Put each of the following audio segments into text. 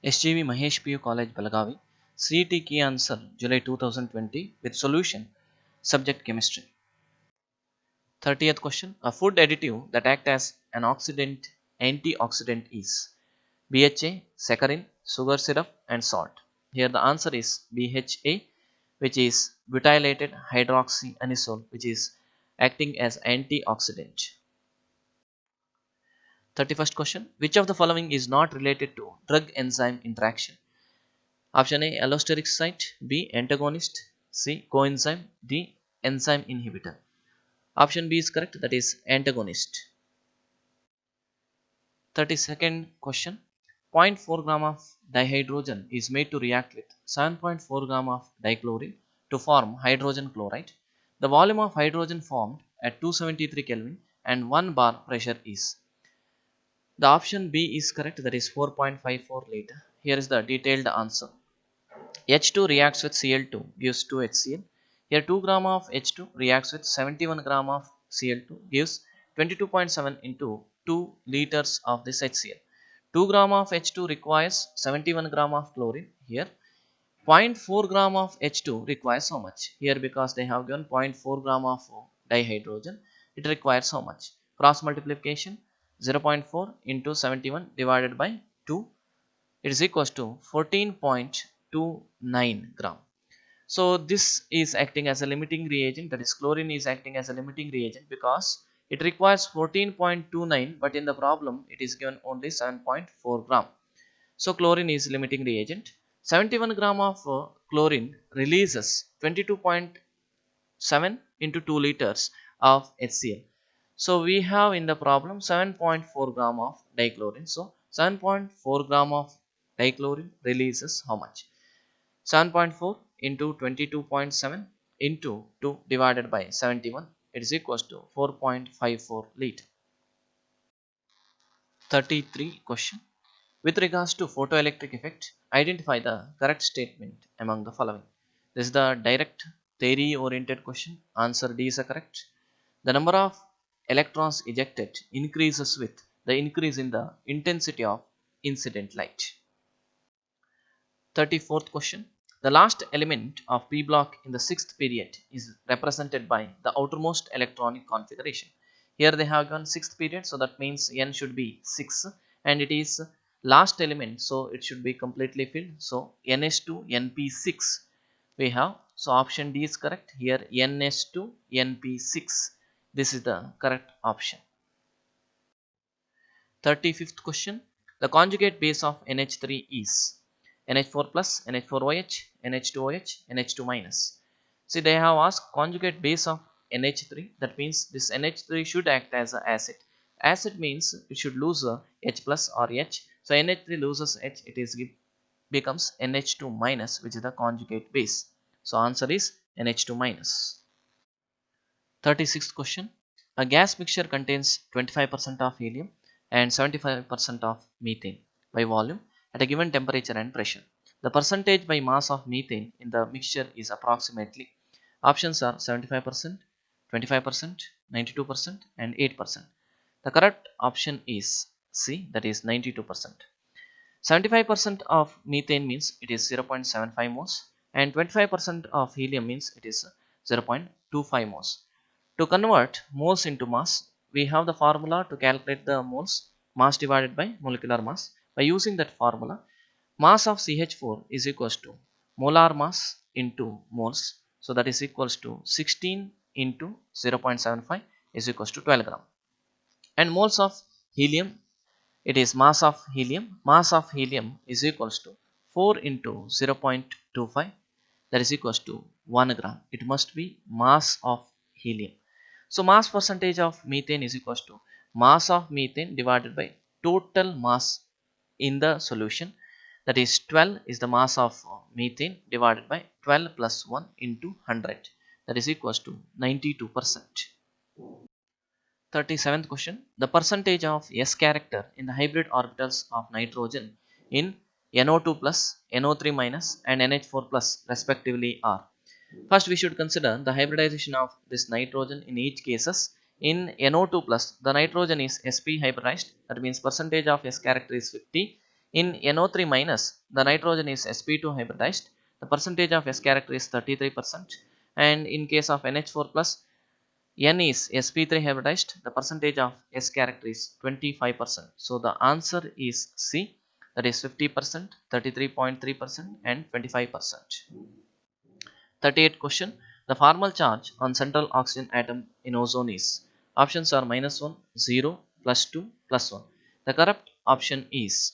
SJV Mahesh PU College Belagavi. CET key answer July 2020 with solution. Subject chemistry. 30th question. A food additive that act as an antioxidant is BHA, saccharin, sugar syrup and salt. Here the answer is BHA, which is butylated hydroxyanisole, which is acting as antioxidant. 31st question. Which of the following is not related to drug enzyme interaction? Option A, allosteric site, B, antagonist, C, coenzyme, D, enzyme inhibitor. Option B is correct, that is antagonist. 32nd question. 0.4 gram of dihydrogen is made to react with 7.4 gram of dichlorine to form hydrogen chloride. The volume of hydrogen formed at 273 Kelvin and 1 bar pressure is. The option B is correct, that is 4.54 liter. Here is the detailed answer. H2 reacts with Cl2 gives 2 HCl. Here 2 gram of H2 reacts with 71 gram of Cl2 gives 22.7 into 2 liters of this HCl. 2 gram of H2 requires 71 gram of chlorine. Here 0.4 gram of H2 requires how much? Here because they have given 0.4 gram of dihydrogen, it requires how much? Cross multiplication 0.4 into 71 divided by 2, it is equals to 14.29 gram. So this is acting as a limiting reagent, that is chlorine is acting as a limiting reagent because it requires 14.29, but in the problem it is given only 7.4 gram. So chlorine is limiting reagent. 71 gram of chlorine releases 22.7 into 2 liters of HCl. So we have in the problem 7.4 gram of dichlorine. So 7.4 gram of dichlorine releases how much? 7.4 into 22.7 into 2 divided by 71, it is equals to 4.54 liter. 33 question. With regards to photoelectric effect, identify the correct statement among the following. This is the direct theory oriented question. Answer D is correct. The number of electrons ejected increases with the increase in the intensity of incident light. 34th question. The last element of P block in the 6th period is represented by the outermost electronic configuration. Here they have given 6th period, so that means n should be 6 and it is last element, so it should be completely filled. So ns2 np6 we have. So option D is correct. Here ns2 np6, this is the correct option. 35th question. The conjugate base of NH3 is NH4 plus, NH4OH, NH2OH, NH2 minus. See, they have asked conjugate base of NH3. That means this NH3 should act as an acid. Acid means it should lose a H plus or H. So NH3 loses H, it is becomes NH2 minus, which is the conjugate base. So answer is NH2 minus. 36th question. A gas mixture contains 25% of helium and 75% of methane by volume at a given temperature and pressure. The percentage by mass of methane in the mixture is approximately. Options are 75%, 25%, 92% and 8%. The correct option is C, that is 92%. 75% of methane means it is 0.75 moles and 25% of helium means it is 0.25 moles. To convert moles into mass, we have the formula to calculate the moles, mass divided by molecular mass. By using that formula, mass of CH4 is equals to molar mass into moles. So that is equals to 16 into 0.75 is equals to 12 gram. And moles of helium, it is mass of helium. Mass of helium is equals to 4 into 0.25, that is equals to 1 gram. It must be mass of helium. So mass percentage of methane is equals to mass of methane divided by total mass in the solution, that is 12 is the mass of methane divided by 12 plus 1 into 100, that is equals to 92%. 37th question. The percentage of S character in the hybrid orbitals of nitrogen in NO2 plus, NO3 minus and NH4 plus respectively are. First we should consider the hybridization of this nitrogen in each cases. In NO2 plus, the nitrogen is sp hybridized, that means percentage of S character is 50. In NO3 minus, the nitrogen is sp2 hybridized. The percentage of S character is 33%. And in case of NH4 plus, N is sp3 hybridized. The percentage of S character is 25%. So the answer is C, that is 50%, 33.3% and 25%. 38 question. The formal charge on central oxygen atom in ozone is. Options are -1, 0, +2, +1. The correct option is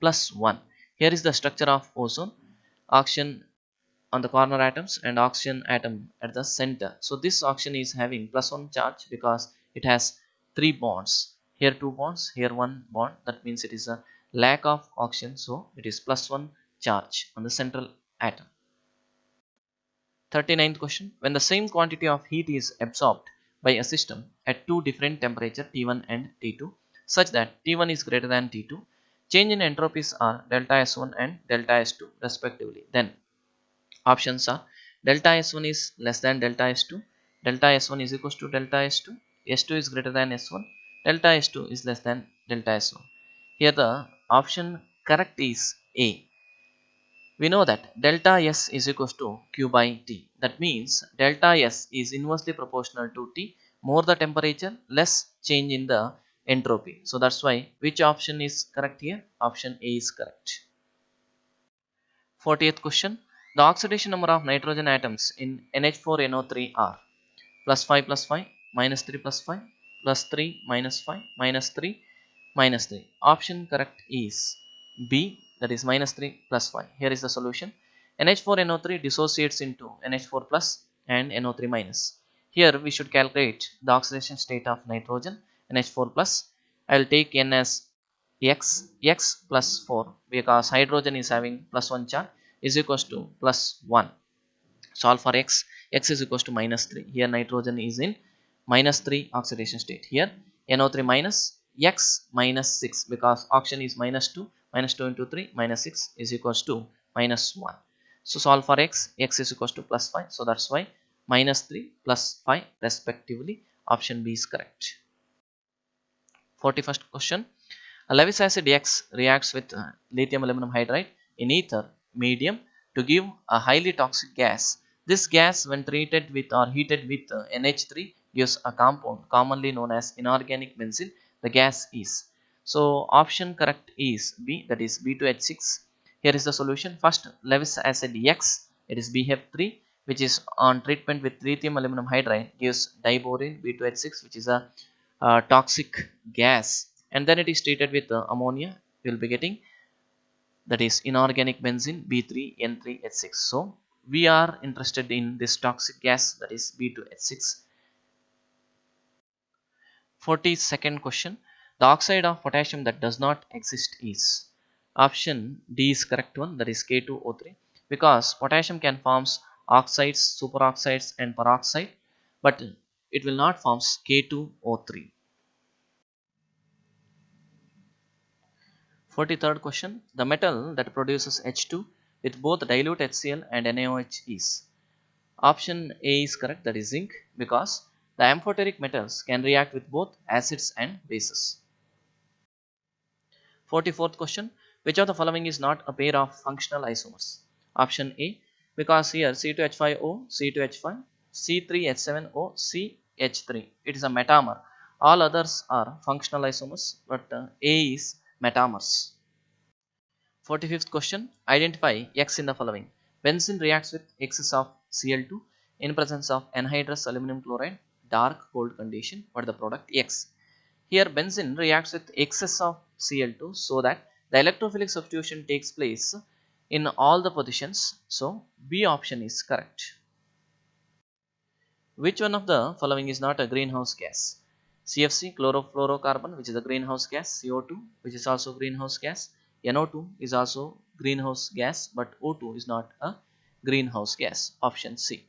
+1. Here is the structure of ozone. Oxygen on the corner atoms and oxygen atom at the center. So this oxygen is having +1 charge because it has 3 bonds. Here 2 bonds, here 1 bond. That means it is a lack of oxygen. So it is +1 charge on the central atom. 39th question. When the same quantity of heat is absorbed by a system at two different temperatures T1 and T2 such that T1 is greater than T2, change in entropies are delta S1 and delta S2 respectively. Then options are delta S1 is less than delta S2, delta S1 is equals to delta S2, S2 is greater than S1, delta S2 is less than delta S1. Here the option correct is A. We know that delta S is equals to Q by T. That means delta S is inversely proportional to T. More the temperature, less change in the entropy. So that's why which option is correct here? Option A is correct. 40th question. The oxidation number of nitrogen atoms in NH4NO3 are +5 +5, -3 +5, +3 -5, -3 -3. Option correct is B, that is -3 +5. Here is the solution. NH4NO3 dissociates into NH4 plus and NO3 minus. Here we should calculate the oxidation state of nitrogen NH4 plus. I will take N as X plus 4 because hydrogen is having +1 charge is equals to +1. Solve for X is equals to -3. Here nitrogen is in -3 oxidation state. Here NO3 minus X minus 6 because oxygen is -2. -2 into 3 -6 is equals to -1. So solve for X is equals to +5. So that's why -3 +5 respectively. Option B is correct. 41st question. A Lewis acid X reacts with lithium aluminum hydride in ether medium to give a highly toxic gas. This gas, when treated with or heated with NH3, gives a compound commonly known as inorganic benzene. The gas is. So option correct is B, that is B2H6. Here is the solution. First, Lewis acid X, it is BF3, which is on treatment with lithium aluminum hydride, gives diborane B2H6, which is a toxic gas, and then it is treated with ammonia. You will be getting, that is inorganic benzene B3N3H6. So we are interested in this toxic gas, that is B2H6. 42nd question. The oxide of potassium that does not exist is. Option D is correct one, that is K2O3, because potassium can form oxides, superoxides and peroxide, but it will not form K2O3. 43rd question. The metal that produces H2 with both dilute HCl and NaOH is. Option A is correct, that is zinc, because the amphoteric metals can react with both acids and bases. 44th question. Which of the following is not a pair of functional isomers? Option A, because here C2H5O, C2H5, C3H7O, CH3. It is a metamer. All others are functional isomers, but A is metamers. 45th question. Identify X in the following. Benzene reacts with excess of Cl2 in presence of anhydrous aluminum chloride, dark cold condition. What is the product? X. Here benzene reacts with excess of Cl2 so that the electrophilic substitution takes place in all the positions. So B option is correct. Which one of the following is not a greenhouse gas? CFC, chlorofluorocarbon, which is a greenhouse gas, CO2, which is also greenhouse gas, NO2 is also greenhouse gas, but O2 is not a greenhouse gas. Option C.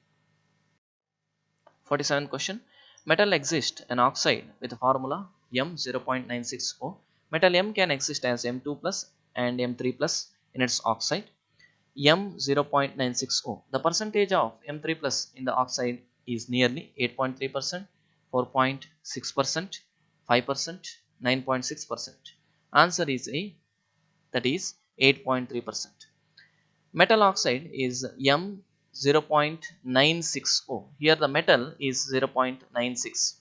47th question. Metal exists an oxide with a formula M0.96O. Metal M can exist as M2 plus and M3 plus in its oxide. M0.96O. The percentage of M3 plus in the oxide is nearly 8.3%, 4.6%, 5%, 9.6%. Answer is A. that is 8.3%. Metal oxide is M0.960. Here the metal is 0.96.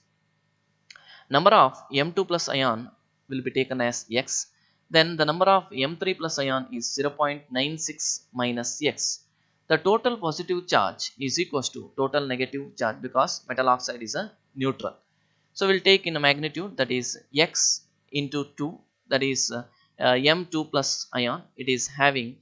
Number of M2 plus ion will be taken as X. Then the number of M3 plus ion is 0.96 minus X. The total positive charge is equals to total negative charge because metal oxide is a neutral. So we'll take in a magnitude, that is X into 2, that is M2 plus ion. It is having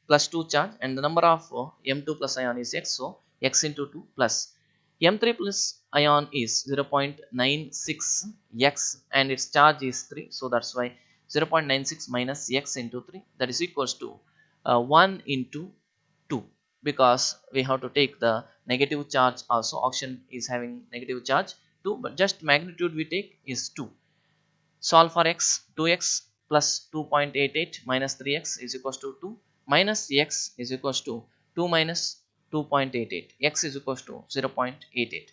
plus 2 charge, and the number of M2 plus ion is X, so X into 2 plus M3 plus ion is 0.96 X and its charge is 3, so that's why 0.96 minus X into 3, that is equals to 1 into 2, because we have to take the negative charge also. Oxygen is having negative charge 2, but just magnitude we take is 2. Solve for x. 2x plus 2.88 minus 3x is equals to 2, minus x is equals to 2 minus 2.88, x is equals to 0.88.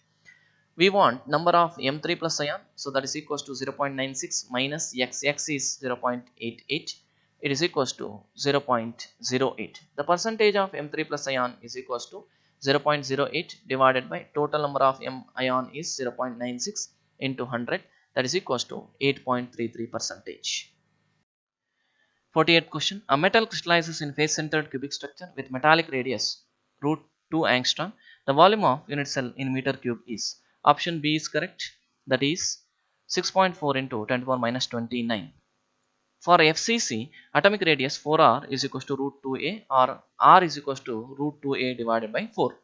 We want number of M3 plus ion, so that is equals to 0.96 minus x is 0.88, it is equals to 0.08. The percentage of M3 plus ion is equals to 0.08 divided by total number of M ion is 0.96 into 100, that is equals to 8.33 percentage. 48th question. A metal crystallizes in face-centered cubic structure with metallic radius root 2 angstrom. The volume of unit cell in meter cube is. Option B is correct. That is 6.4 into 10 to the power minus 29. For FCC, atomic radius 4r is equals to root 2a, or r is equals to root 2a divided by 4.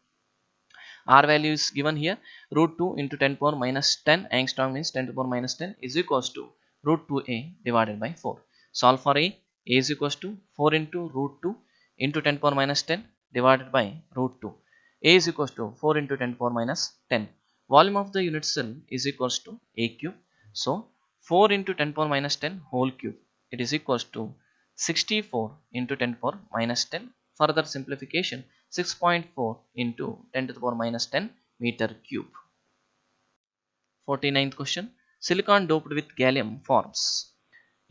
R value is given here, root 2 into 10 to the power minus 10 angstrom means 10 to the power minus 10 is equals to root 2a divided by 4. Solve for A is equals to 4 into root 2 into 10 to the power minus 10 divided by root 2. A is equals to 4 into 10 to the power minus 10. Volume of the unit cell is equals to A cube. So 4 into 10 to the power minus 10 whole cube, it is equals to 64 into 10 to the power minus 10. Further simplification, 6.4 into 10 to the power minus 10 meter cube. 49th question. Silicon doped with gallium forms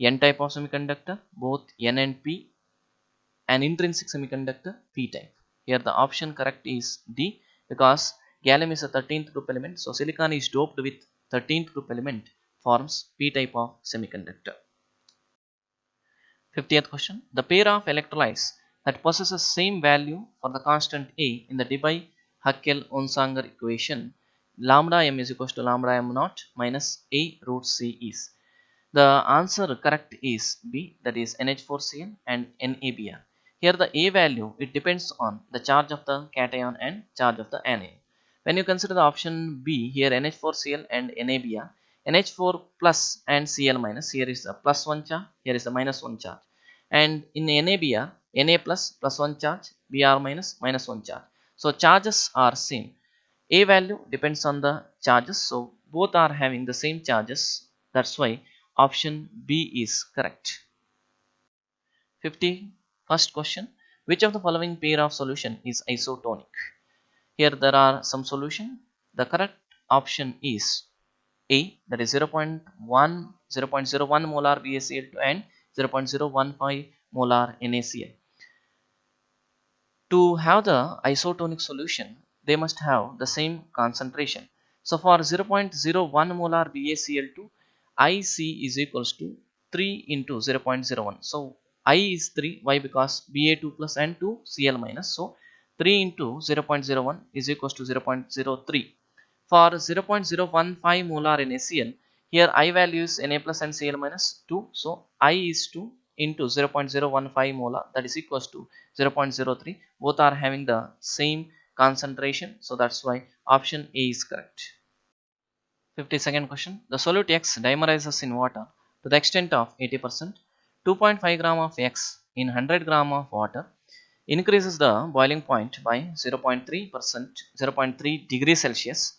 N type of semiconductor, both N and P, an intrinsic semiconductor P type. Here the option correct is D, because gallium is a 13th group element, so silicon is doped with 13th group element, forms P type of semiconductor. 50th question. The pair of electrolytes that possesses same value for the constant A in the Debye-Huckel-Onsager equation, lambda m is equals to lambda m naught minus A root C is. The answer correct is B, that is NH4Cl and NaBr. Here the A value, it depends on the charge of the cation and charge of the anion. When you consider the option B, here NH4Cl and NaBr, NH4 plus and Cl minus, here is the plus 1 charge, here is the minus 1 charge. And in NaBr, Na plus 1 charge, Br minus 1 charge. So charges are same. A value depends on the charges, so both are having the same charges. That's why option B is correct. 51st question. Which of the following pair of solution is isotonic? Here there are some solution. The correct option is A, that is 0.01 molar BaCl2 and 0.015 molar NaCl. To have the isotonic solution, they must have the same concentration. So for 0.01 molar BaCl2, IC is equals to 3 into 0.01. So I is 3. Why? Because Ba2 plus and 2 Cl minus. So 3 into 0.01 is equals to 0.03. For 0.015 molar NaCl, here I value is Na plus and Cl minus 2. So I is 2 into 0.015 molar, that is equals to 0.03. Both are having the same concentration, so that's why option A is correct. 52nd question. The solute X dimerizes in water to the extent of 80%. 2.5 gram of X in 100 gram of water increases the boiling point by 0.3 degrees Celsius.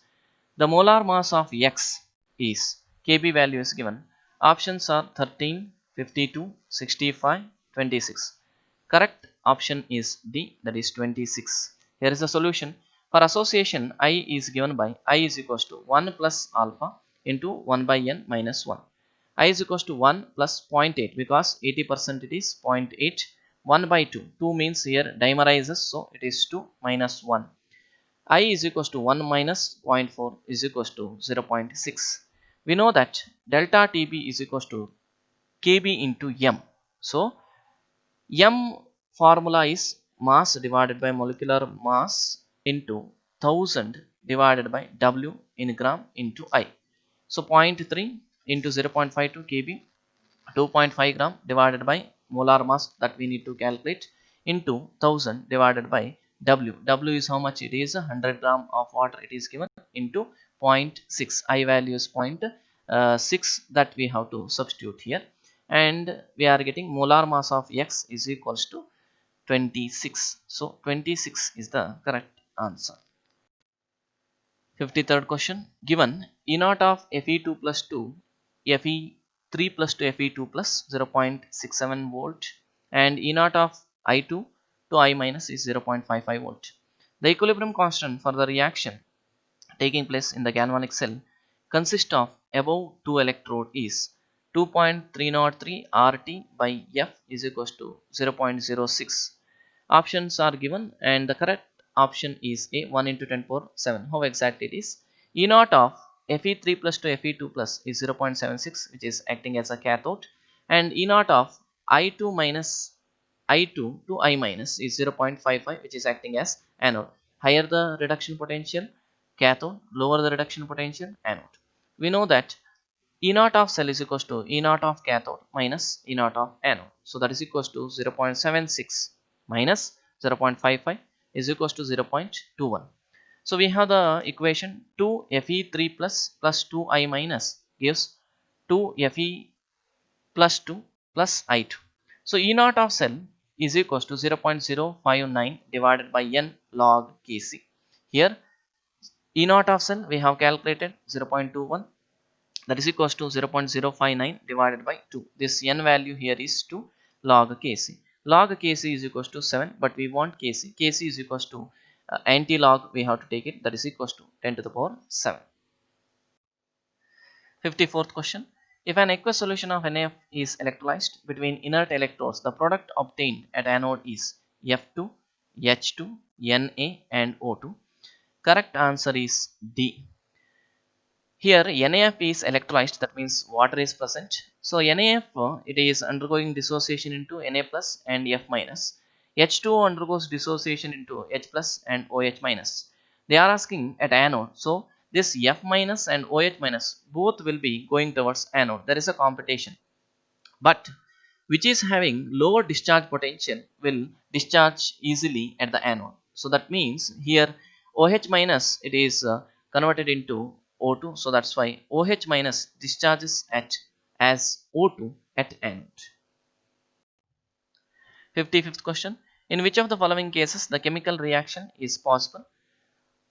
The molar mass of X is, Kb value is given. Options are 13, 52, 65, 26. Correct option is D, that is 26. Here is the solution. For association, I is given by I is equals to 1 plus alpha into 1 by n minus 1. I is equals to 1 plus 0.8 because 80% it is 0.8. 1 by 2. 2 means here dimerizes, so it is 2 minus 1. I is equals to 1 minus 0.4 is equals to 0.6. We know that delta TB is equals to KB into M. So M formula is mass divided by molecular mass into 1000 divided by W in gram into I. So 0.3 into 0.52 kb, 2.5 gram divided by molar mass that we need to calculate into 1000 divided by W. W is how much? It is 100 gram of water it is given into 0.6. I value is 0.6 that we have to substitute here, and we are getting molar mass of X is equals to 26. So 26 is the correct answer. 53rd question. Given E naught of Fe2 plus 2, Fe3 plus 2 Fe2 plus 0.67 volt, and E naught of I2 to I minus is 0.55 volt. The equilibrium constant for the reaction taking place in the galvanic cell consists of above two electrode is 2.303 RT by F is equals to 0.06. Options are given and the correct option is A, 1 into 10 power 7. How exact it is? E naught of Fe3 plus to Fe2 plus is 0.76, which is acting as a cathode, and E naught of I2 minus I2 to I minus is 0.55, which is acting as anode. Higher the reduction potential cathode, lower the reduction potential anode. We know that E naught of cell is equals to E naught of cathode minus E naught of anode. So that is equals to 0.76 minus 0.55 is equals to 0.21. So we have the equation 2Fe3 plus 2I minus gives 2Fe plus 2 plus I2. So E naught of cell is equals to 0.059 divided by n log Kc. Here E naught of cell we have calculated 0.21, that is equals to 0.059 divided by 2. This n value here is 2 log Kc. Log Kc is equals to 7, but we want Kc. Kc is equals to anti-log, we have to take it, that is equals to 10 to the power 7. 54th question. If an aqueous solution of NaF is electrolyzed between inert electrodes, the product obtained at anode is F2, H2, Na and O2. Correct answer is D. Here NaF is electrolyzed, that means water is present. So NaF it is undergoing dissociation into Na plus and F minus. H2O undergoes dissociation into H plus and OH minus. They are asking at anode. So this F minus and OH minus both will be going towards anode. There is a competition. But which is having lower discharge potential will discharge easily at the anode. So that means here OH minus it is converted into O2, so that's why OH minus discharges at as O2 at anode. 55th question. In which of the following cases the chemical reaction is possible?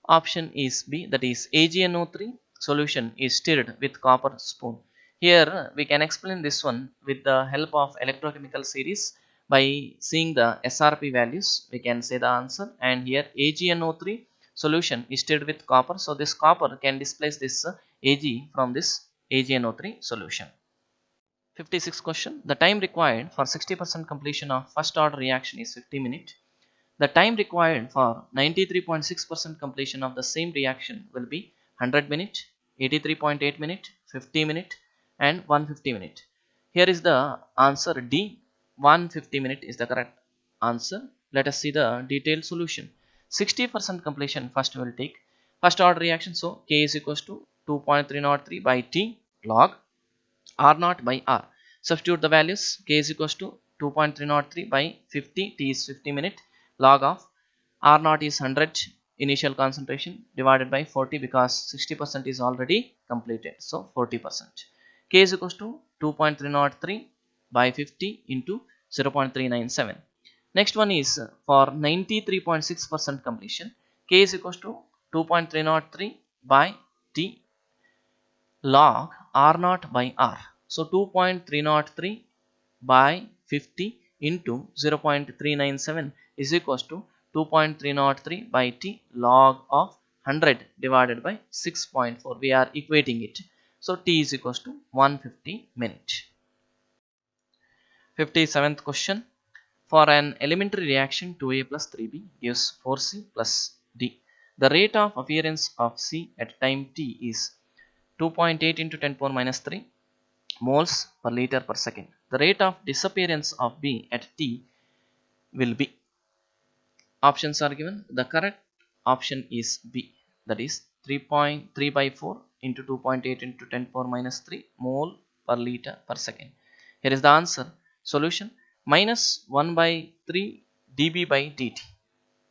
Option is B, that is AgNO3 solution is stirred with copper spoon. Here we can explain this one with the help of electrochemical series. By seeing the SRP values we can say the answer, and here AgNO3 solution is stirred with copper, so this copper can displace this Ag from this AgNO3 solution. 56th question. The time required for 60% completion of first order reaction is 50 minutes. The time required for 93.6% completion of the same reaction will be 100 minutes, 83.8 minutes, 50 minutes and 150 minutes. Here is the answer D. 150 minutes is the correct answer. Let us see the detailed solution. 60% completion first will take first order reaction. So K is equals to 2.303 by T log R naught by R. Substitute the values. K is equals to 2.303 by 50. T is 50 minutes. Log of R naught is 100 initial concentration divided by 40 because 60% is already completed. So 40%. K is equals to 2.303 by 50 into 0.397. Next one is for 93.6% completion. K is equals to 2.303 by T log R naught by R. So 2.303 by 50 into 0.397 is equals to 2.303 by T log of 100 divided by 6.4. We are equating it. So T is equals to 150 minutes. 57th question. For an elementary reaction 2A plus 3B gives 4C plus D. The rate of appearance of C at time T is 2.8 into 10 power minus 3 moles per liter per second. The rate of disappearance of B at T will be. Options are given. The correct option is B, that is 3.3 by 4 into 2.8 into 10 power minus 3 mole per liter per second. Here is the answer. Solution: minus 1 by 3 dB by dt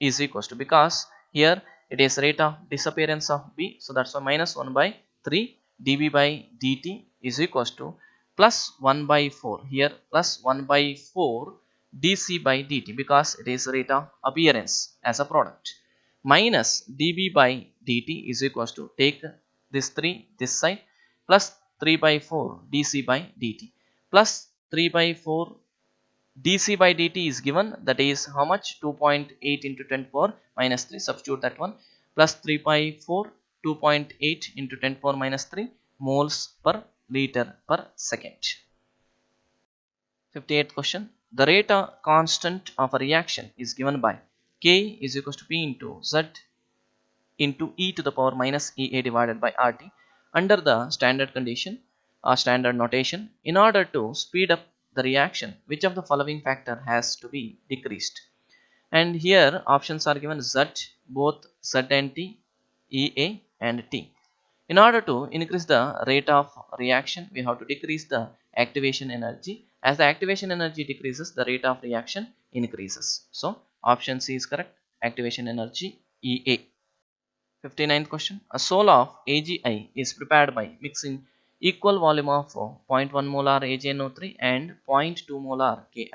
is equals to, because here it is rate of disappearance of B, so that's why minus 1 by 3 dB by dt is equals to plus 1 by 4, here plus 1 by 4 dc by dt, because it is rate of appearance as a product, minus dB by dt is equals to, take this 3 this side, plus 3 by 4 dc by dt, plus 3 by 4 dc by dt is given, that is how much, 2.8 into 10 power minus 3, substitute that one, plus 3 by 4 2.8 into 10 power minus 3 moles per liter per second. 58th question. The rate of constant of a reaction is given by K is equals to P into Z into e to the power minus ea divided by rt under the standard condition or standard notation. In order to speed up the reaction, which of the following factor has to be decreased? And here options are given: Z, both Z and T, ea and T. In order to increase the rate of reaction, we have to decrease the activation energy. As the activation energy decreases, the rate of reaction increases. So option C is correct, activation energy ea. 59th question. A sol of AgI is prepared by mixing equal volume of 0.1 molar AgNO3 and 0.2 molar Ki.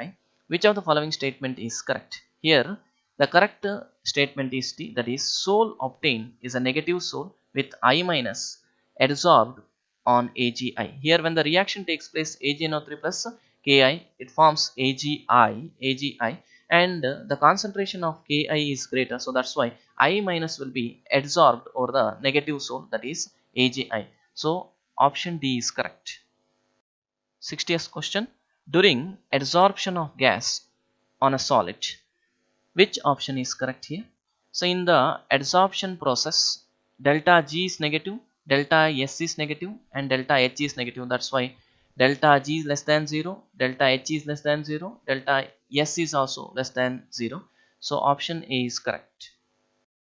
Which of the following statement is correct? Here the correct statement is D, that is sol obtained is a negative sol with I minus adsorbed on AgI. Here when the reaction takes place, AgNO3 plus Ki, it forms AgI, and the concentration of Ki is greater, so that's why I minus will be adsorbed over the negative sol, that is AgI. So option D is correct. 60th question. During adsorption of gas on a solid, which option is correct here? So in the adsorption process, delta G is negative, delta S is negative, and delta H is negative. That's why delta G is less than 0, delta H is less than 0, delta S is also less than 0. So option A is correct.